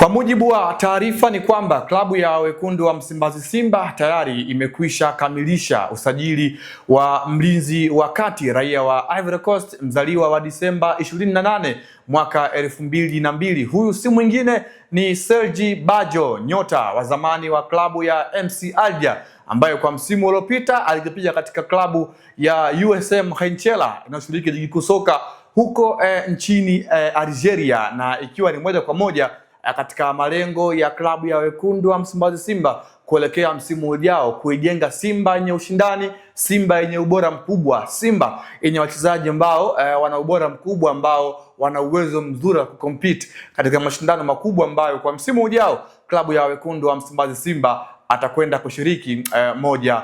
Kwa mujibu wa taarifa ni kwamba klabu ya wekundu wa Msimbazi Simba tayari imekwisha kamilisha usajili wa mlinzi wa kati raia wa Ivory Coast mzaliwa wa Disemba 28 mwaka 2002. Huyu si mwingine ni Serge Badjo, nyota wa zamani wa klabu ya MC Alger ambayo kwa msimu uliopita alikipiga katika klabu ya USM Khenchela inayoshiriki ligi kuu soka huko nchini Algeria, na ikiwa ni moja kwa moja katika malengo ya klabu ya wekundu wa Msimbazi Simba kuelekea msimu ujao, kuijenga Simba yenye ushindani, Simba yenye ubora mkubwa, Simba yenye wachezaji ambao wana ubora mkubwa, ambao wana uwezo mzuri wa kucompete katika mashindano makubwa ambayo kwa msimu ujao klabu ya wekundu wa Msimbazi Simba atakwenda kushiriki moja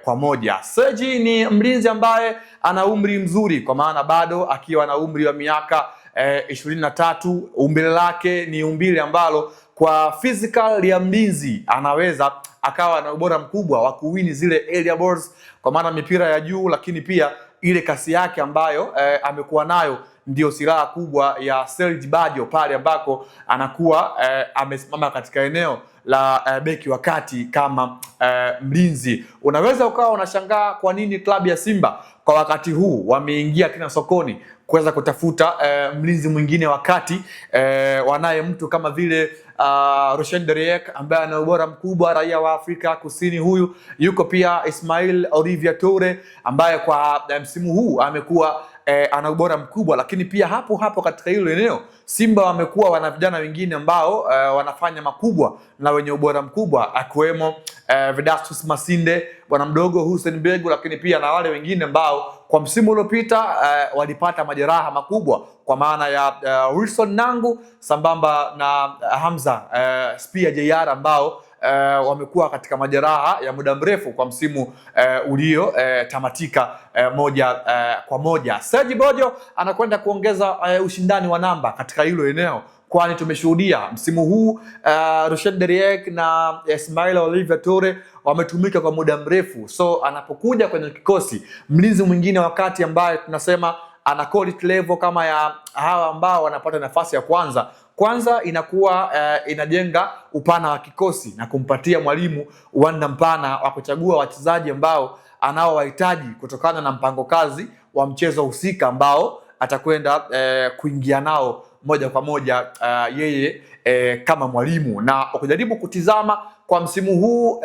kwa moja. Serge ni mlinzi ambaye ana umri mzuri, kwa maana bado akiwa na umri wa miaka 23. Umbile lake ni umbile ambalo kwa physical ya mlinzi anaweza akawa na ubora mkubwa wa kuwini zile area balls, kwa maana mipira ya juu, lakini pia ile kasi yake ambayo amekuwa nayo ndio silaha kubwa ya Serge Badjo pale ambako anakuwa amesimama katika eneo la beki wa kati kama mlinzi. Unaweza ukawa unashangaa kwa nini klabu ya Simba kwa wakati huu wameingia tena sokoni kuweza kutafuta mlinzi mwingine wa kati. Wanaye mtu kama vile Rochan Deriek ambaye ana ubora mkubwa, raia wa Afrika Kusini huyu. Yuko pia Ismail Olivier Toure ambaye kwa msimu huu amekuwa ana ubora mkubwa, lakini pia hapo katika hilo eneo Simba wamekuwa wana vijana wengine ambao wanafanya makubwa na wenye ubora mkubwa, akiwemo Vedastus Masinde, bwana mdogo Hussein Begu, lakini pia na wale wengine ambao kwa msimu uliopita walipata majeraha makubwa, kwa maana ya Wilson Nangu sambamba na Hamza Spia JR ambao wamekuwa katika majeraha ya muda mrefu kwa msimu ulio tamatika moja kwa moja. Serge Badjo anakwenda kuongeza ushindani wa namba katika hilo eneo, kwani tumeshuhudia msimu huu Rochan Deriek na Ismail Olivier Toure wametumika kwa muda mrefu. So anapokuja kwenye kikosi mlinzi mwingine wakati ambaye tunasema ana quality level kama ya hawa ambao wanapata nafasi ya kwanza inakuwa inajenga upana wa kikosi na kumpatia mwalimu uwanda mpana wa kuchagua wachezaji ambao anaowahitaji kutokana na mpango kazi wa mchezo husika ambao atakwenda kuingia nao moja kwa moja yeye kama mwalimu. Na ukijaribu kutizama kwa msimu huu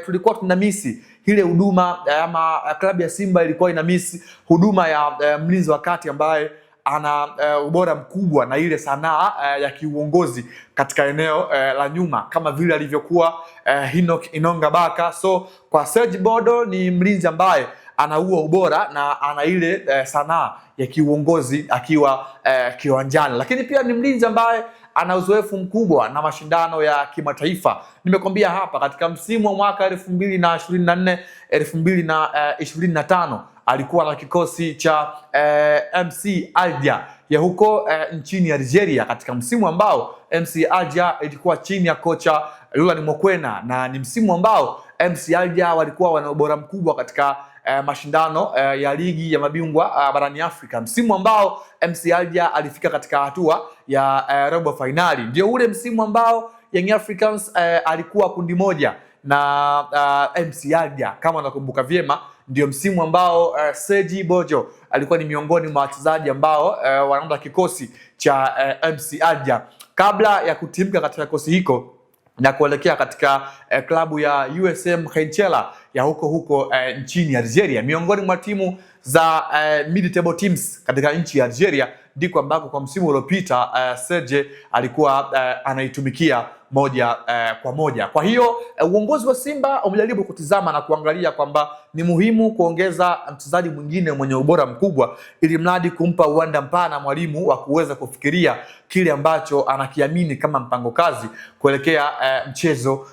tulikuwa tunamisi ile huduma ama klabu ya Simba ilikuwa inamisi huduma ya mlinzi wa kati ambaye ana ubora mkubwa na ile sanaa ya kiuongozi katika eneo la nyuma kama vile alivyokuwa Enock Inonga Baka. So kwa Serge Badjo ni mlinzi ambaye ana huo ubora na ana ile sanaa ya kiuongozi akiwa kiwanjani, lakini pia ni mlinzi ambaye ana uzoefu mkubwa na mashindano ya kimataifa. Nimekwambia hapa katika msimu wa mwaka 2024 2025 alikuwa na kikosi cha MC Alger ya huko nchini Algeria, katika msimu ambao MC Alger ilikuwa chini ya kocha Roland Mokoena, na ni msimu ambao MC Alger walikuwa wana ubora mkubwa katika mashindano ya ligi ya mabingwa barani Afrika, msimu ambao MC Alger alifika katika hatua ya robo finali. Ndio ule msimu ambao Young Africans alikuwa kundi moja na MC Alger kama nakumbuka vyema. Ndio msimu ambao Serge Badjo alikuwa ni miongoni mwa wachezaji ambao wanaunda kikosi cha MC Alger kabla ya kutimka katika kikosi hiko na kuelekea katika klabu ya USM Khenchela ya huko nchini Algeria. Miongoni mwa timu za mid table teams katika nchi ya Algeria ndiko ambako kwa msimu uliopita Serge alikuwa anaitumikia moja kwa moja. Kwa hiyo uongozi wa Simba umejaribu kutizama na kuangalia kwamba ni muhimu kuongeza mchezaji mwingine mwenye ubora mkubwa, ili mradi kumpa uwanda mpana mwalimu wa kuweza kufikiria kile ambacho anakiamini kama mpango kazi kuelekea mchezo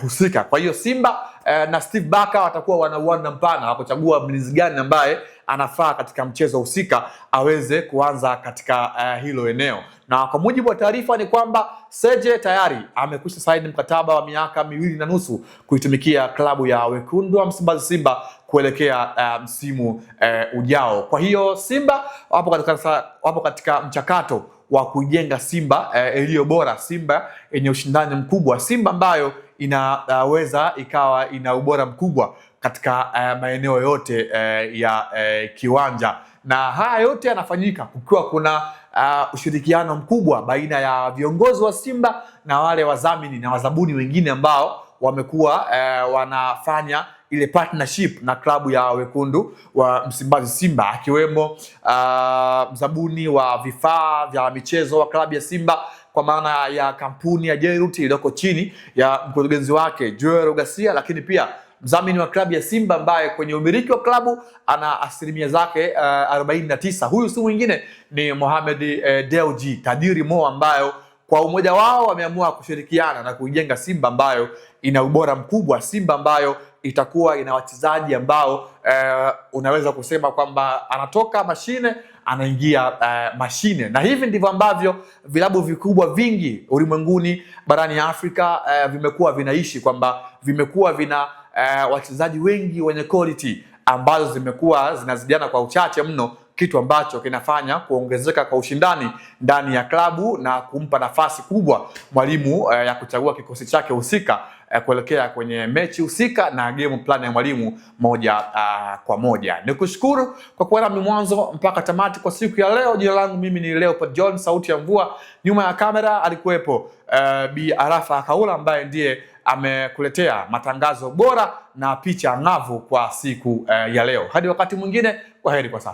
husika. Kwa hiyo Simba na Steve Barker watakuwa wana uwanda mpana wa kuchagua mlinzi gani ambaye anafaa katika mchezo husika aweze kuanza katika hilo eneo. Na kwa mujibu wa taarifa ni kwamba Serge tayari amekwisha saini mkataba wa miaka 2.5 kuitumikia klabu ya wekundu wa Msimbazi Simba kuelekea msimu ujao. Kwa hiyo Simba wapo katika mchakato wa kujenga Simba iliyo bora, Simba yenye ushindani mkubwa, Simba ambayo inaweza ikawa ina ubora mkubwa katika maeneo yote ya kiwanja. Na haya yote yanafanyika kukiwa kuna ushirikiano mkubwa baina ya viongozi wa Simba na wale wadhamini na wazabuni wengine ambao wamekuwa wanafanya ile partnership na klabu ya wekundu wa Msimbazi Simba, akiwemo mzabuni wa vifaa vya michezo wa klabu ya Simba kwa maana ya kampuni ya Jairut iliyoko chini ya mkurugenzi wake Joel Garcia, lakini pia mdhamini wa klabu ya Simba ambaye kwenye umiliki wa klabu ana asilimia zake 49. Huyu si mwingine ni Mohamed Dewji, tajiri Mo, ambayo kwa umoja wao wameamua kushirikiana na kuijenga Simba ambayo ina ubora mkubwa, Simba ambayo itakuwa ina wachezaji ambao unaweza kusema kwamba anatoka mashine anaingia mashine. Na hivi ndivyo ambavyo vilabu vikubwa vingi ulimwenguni barani Afrika vimekuwa vinaishi, kwamba vimekuwa vina wachezaji wengi wenye quality ambazo zimekuwa zinazidiana kwa uchache mno, kitu ambacho kinafanya kuongezeka kwa ushindani ndani ya klabu na kumpa nafasi kubwa mwalimu ya kuchagua kikosi chake husika kuelekea kwenye mechi husika na game plan ya mwalimu moja kwa moja. Nikushukuru kwa kuwa nami mwanzo mpaka tamati kwa siku ya leo. Jina langu mimi ni Leopard John, sauti ya mvua. Nyuma ya kamera alikuwepo Bi Arafa Kaula ambaye ndiye amekuletea matangazo bora na picha ng'avu kwa siku ya leo. Hadi wakati mwingine, kwaheri kwa sasa.